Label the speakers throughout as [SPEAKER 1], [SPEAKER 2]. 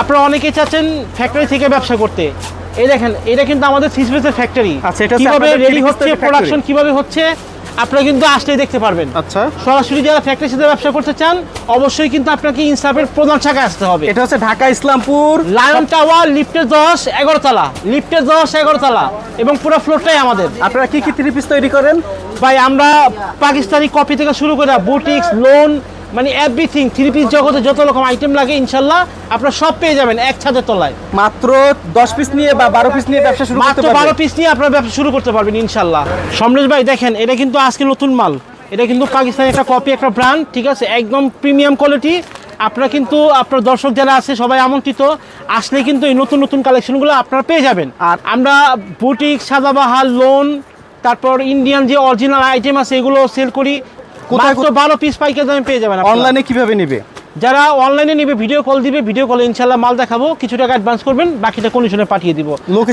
[SPEAKER 1] আপনারা অনেকেই চাচ্ছেন ফ্যাক্টরি থেকে ব্যবসা করতে। এই দেখেন, এটা কিন্তু আমাদের থ্রি পিসের ফ্যাক্টরি।
[SPEAKER 2] আচ্ছা, এটা
[SPEAKER 1] কিভাবে রেডি হচ্ছে, প্রোডাকশন কিভাবে হচ্ছে আপনারা কিন্তু আসলেই দেখতে পারবেন।
[SPEAKER 2] আচ্ছা,
[SPEAKER 1] সরাসরি যারা ফ্যাক্টরির সাথে ব্যবসা করতে চান অবশ্যই কিন্তু আপনাকে ইনসাফের প্রধান শাখায় আসতে হবে।
[SPEAKER 2] এটা হচ্ছে ঢাকা ইসলামপুর
[SPEAKER 1] লায়ন টাওয়ার, লিফটের 10 11 তলা, লিফটের 10 11 তলা এবং পুরো ফ্লোরটাই আমাদের।
[SPEAKER 2] আপনারা কি কি থ্রি পিস তৈরি করেন?
[SPEAKER 1] ভাই আমরা পাকিস্তানি কপি থেকে শুরু করে বুটিক্স, লোন, মানে এভরিথিং, থ্রি পিস জগতে যত রকম আইটেম লাগে ইনশাল্লাহ আপনারা সব পেয়ে যাবেন এক ছাদের তলায়।
[SPEAKER 2] মাত্র 10 পিস নিয়ে বা 12 পিস নিয়ে ব্যবসা শুরু করতে
[SPEAKER 1] মাত্র
[SPEAKER 2] পারবেন।
[SPEAKER 1] 12 পিস নিয়ে আপনারা ব্যবসা শুরু করতে পারবেন ইনশাল্লাহ। সমরেশ ভাই দেখেন, এটা কিন্তু আজকে নতুন মাল, এটা কিন্তু পাকিস্তানি একটা কপি, একটা ব্র্যান্ড, ঠিক আছে, একদম প্রিমিয়াম কোয়ালিটি। আপনারা কিন্তু আপনার দর্শক যারা আছে সবাই আমন্ত্রিত, আসলে কিন্তু এই নতুন নতুন কালেকশনগুলো আপনারা পেয়ে যাবেন। আর আমরা বুটিক, সাদাবাহার, লোন, তারপর ইন্ডিয়ান যে অরিজিনাল আইটেম আছে এগুলো সেল করি। মাত্র 12 পিস পাইকারি দামে পেয়ে যাবেন।
[SPEAKER 2] অনলাইনে কিভাবে নেবে?
[SPEAKER 1] যারা অনলাইনে নেবে ভিডিও কল দিবে, ভিডিও কলে ইনশাল্লাহ মাল দেখাবো, কিছু টাকা অ্যাডভান্স করবেন, বাকিটা কন্ডিশনে পাঠিয়ে দিব।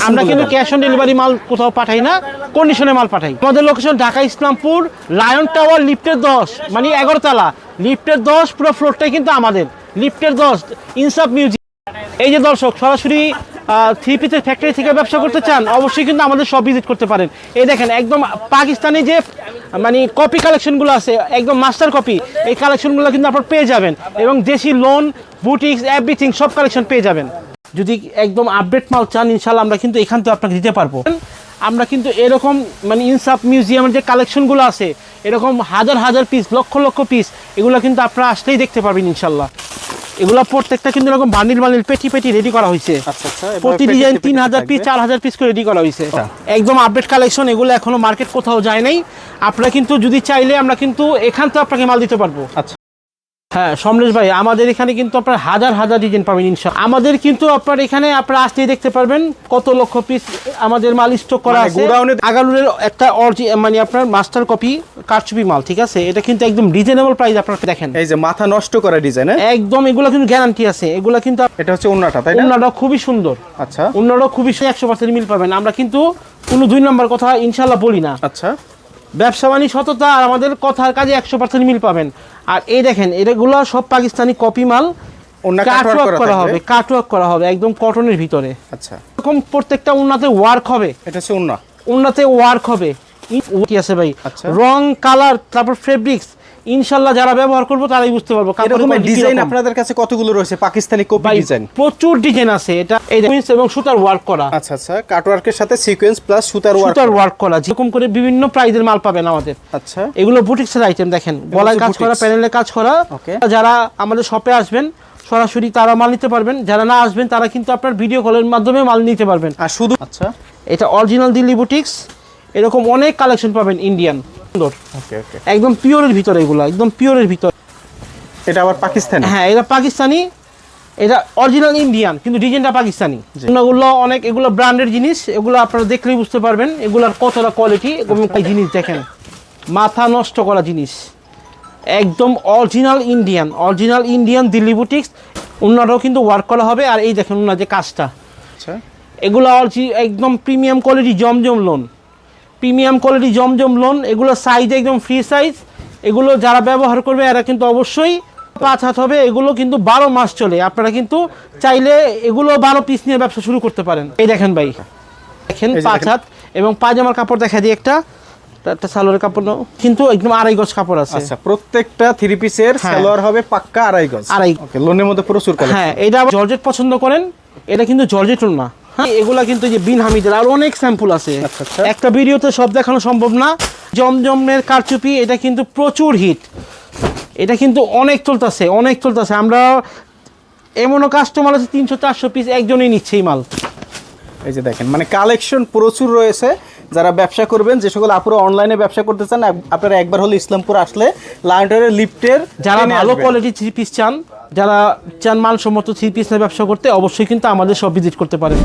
[SPEAKER 1] আমরা কিন্তু ক্যাশ অন ডেলিভারি মাল কোথাও পাঠাই না, কন্ডিশনে মাল পাঠাই। আমাদের location Dhaka Islampur, lion tower, লিফটের 10 মানে 11 তলা, লিফটের 10 পুরো ফ্লোরটাই কিন্তু আমাদের। লিফটের 10 ইনসাফ মিউজিক। এই যে দর্শক সরাসরি থ্রি পিসের ফ্যাক্টরি থেকে ব্যবসা করতে চান অবশ্যই কিন্তু আমাদের সব ভিজিট করতে পারেন। এই দেখেন একদম পাকিস্তানি যে মানে কপি কালেকশনগুলো আছে, একদম মাস্টার কপি, এই কালেকশনগুলো কিন্তু আপনারা পেয়ে যাবেন। এবং দেশি লোন, বুটিক্স, এভরিথিং সব কালেকশন পেয়ে যাবেন। যদি একদম আপডেট মাল চান ইনশাল্লাহ আমরা কিন্তু এখান থেকে আপনাকে দিতে পারবো। আমরা কিন্তু এরকম মানে ইনসাফ মিউজিয়ামের যে কালেকশনগুলো আছে এরকম হাজার হাজার পিস, লক্ষ লক্ষ পিস, এগুলো কিন্তু আপনারা আসলেই দেখতে পারবেন ইনশাল্লাহ। এগুলো প্রত্যেকটা কিন্তু এরকম বান্ডিল বান্ডিল পেটি পেটি রেডি করা হয়েছে। প্রতি ডিজাইন 3000 পিস 4000 পিস করে রেডি করা হয়েছে। একদম আপডেট কালেকশন, এগুলো এখনো মার্কেট কোথাও যায় নাই। আপনারা কিন্তু যদি চাইলে আমরা কিন্তু এখান থেকে আপনাকে মাল দিতে পারবো।
[SPEAKER 2] আচ্ছা,
[SPEAKER 1] হ্যাঁ সমরেশ ভাই, আমাদের এখানে কিন্তু আপনার হাজার হাজার ডিজাইন পাবেন ইনশাআল্লাহ। আমাদের কিন্তু আপনার এখানে আপনারা আসতেই দেখতে পারবেন কত লক্ষ পিস আমাদের মাল স্টক করা আছে। আগালুরের একটা মানে আপনার মাস্টার কপি কারচুপি মাল, ঠিক আছে, এটা কিন্তু একদম রিজনেবল প্রাইস। আপনারা দেখেন
[SPEAKER 2] এই যে মাথা নষ্ট করা ডিজাইন,
[SPEAKER 1] একদম এগুলো কিন্তু গ্যারান্টি আছে। এগুলো কিন্তু
[SPEAKER 2] এটা হচ্ছে ওন্নাটা, তাই না?
[SPEAKER 1] ওন্নাটা খুবই সুন্দর।
[SPEAKER 2] আচ্ছা,
[SPEAKER 1] ওন্নাটা খুবই 100% মিল পাবেন। আমরা কিন্তু কোনো দুই নম্বর কথা ইনশাআল্লাহ বলি না।
[SPEAKER 2] আচ্ছা,
[SPEAKER 1] ব্যবসা বাণী সততা আর আমাদের কথার কাজে 100% মিল পাবেন। আর এই দেখেন এগুলো সব পাকিস্তানি কপি মাল, কাটওয়ার্ক করা হবে, কাটওয়ার্ক করা হবে একদম কটনের ভিতরে।
[SPEAKER 2] আচ্ছা,
[SPEAKER 1] এরকম প্রত্যেকটা উন্নাতে ওয়ার্ক হবে।
[SPEAKER 2] এটা হচ্ছে ওন্না,
[SPEAKER 1] উন্নাতে ওয়ার্ক হবে। কি আছে ভাই, রং, কালার, তারপর ফেব্রিক্স ইনশাআল্লাহ যারা ব্যবহার করবো তারাই বুঝতে পারবো।
[SPEAKER 2] এরকম ডিজাইন আপনাদের কাছে কতগুলো রয়েছে পাকিস্তানি কপি ডিজাইন?
[SPEAKER 1] প্রচুর ডিজাইন আছে। এটা এই সিকোয়েন্স এবং সুতার ওয়ার্ক করা।
[SPEAKER 2] আচ্ছা আচ্ছা, কাটওয়ার্কের সাথে সিকোয়েন্স প্লাস সুতার
[SPEAKER 1] ওয়ার্ক করা, যেরকম করে বিভিন্ন প্রাইজের মাল পাবেন আমাদের।
[SPEAKER 2] আচ্ছা,
[SPEAKER 1] এগুলো বুটিক্সের আইটেম। দেখেন গলায় কাজ করা, প্যানেলে কাজ করা। যারা আমাদের শপে আসবেন সরাসরি তারা মাল নিতে পারবেন, যারা না আসবেন তারা কিন্তু আপনার ভিডিও কলের মাধ্যমে মাল নিতে পারবেন।
[SPEAKER 2] আর শুধু আচ্ছা,
[SPEAKER 1] এটা অরিজিনাল দিল্লি বুটিক্স, এরকম অনেক কালেকশন পাবেন ইন্ডিয়ান সুন্দর।
[SPEAKER 2] ওকে ওকে,
[SPEAKER 1] একদম পিওরের ভিতরে, এগুলো একদম পিওরের ভিতরে।
[SPEAKER 2] এটা আবার পাকিস্তানি?
[SPEAKER 1] হ্যাঁ এটা পাকিস্তানি, এটা অরিজিনাল ইন্ডিয়ান কিন্তু ডিজাইনটা পাকিস্তানি। এগুলো অনেক, এগুলো ব্র্যান্ডের জিনিস, এগুলো আপনারা দেখলেই বুঝতে পারবেন এগুলোর কতটা কোয়ালিটি। এবং জিনিস দেখেন মাথা নষ্ট করা জিনিস, একদম অরিজিনাল ইন্ডিয়ান দিল্লি বুটিক্স। উন্নাটাও কিন্তু ওয়ার্ক করা হবে। আর এই দেখেন উন্না যে কাজটা,
[SPEAKER 2] আচ্ছা,
[SPEAKER 1] এগুলো একদম প্রিমিয়াম কোয়ালিটি জমজম লোন, প্রিমিয়াম কোয়ালিটি জমজম লোন। এগুলো সাইজ একদম ফ্রি সাইজ। এগুলো যারা ব্যবহার করবে এরা কিন্তু অবশ্যই 5 হাত হবে। এগুলো কিন্তু 12 মাস চলে। আপনারা কিন্তু চাইলে এগুলো 12 পিস নিয়ে ব্যবসা শুরু করতে পারেন। এই দেখেন ভাই, দেখেন 5 হাত এবং পায়জামার কাপড় দেখা দিই একটা সালোয়ারের কাপড় কিন্তু একদম 2.5 গজ কাপড় আছে।
[SPEAKER 2] আচ্ছা, প্রত্যেকটা থ্রি পিসের সালোয়ার হবে পাক্কা 2.5 গজ। ওকে, লোনের মধ্যে প্রচুর কালেকশন।
[SPEAKER 1] হ্যাঁ এটা জর্জেট পছন্দ করেন, এটা কিন্তু জর্জেট না। হ্যাঁ এগুলা কিন্তু যে বিন হামিদের আর অনেক স্যাম্পল আছে। একটা ভিডিওতে সব দেখানো সম্ভব না। জমজমের কারচুপি এটা কিন্তু প্রচুর হিট, এটা কিন্তু অনেক চলতেছে। আমরা এমনও কাস্টমার আছে 300-400 পিস একজনই নিচ্ছে এই মাল।
[SPEAKER 2] এই যে দেখেন মানে কালেকশন প্রচুর রয়েছে। যারা ব্যবসা করবেন, যে সকল আপুরা অনলাইনে ব্যবসা করতে চান, আপনারা একবার হলে ইসলামপুর আসলে লায়ন টাওয়ারের লিফটের,
[SPEAKER 1] যারা ভালো কোয়ালিটি থ্রি পিস চান, যারা চান মানসম্মত থ্রি পিস নিয়ে ব্যবসা করতে, অবশ্যই কিন্তু আমাদের সব ভিজিট করতে পারেন।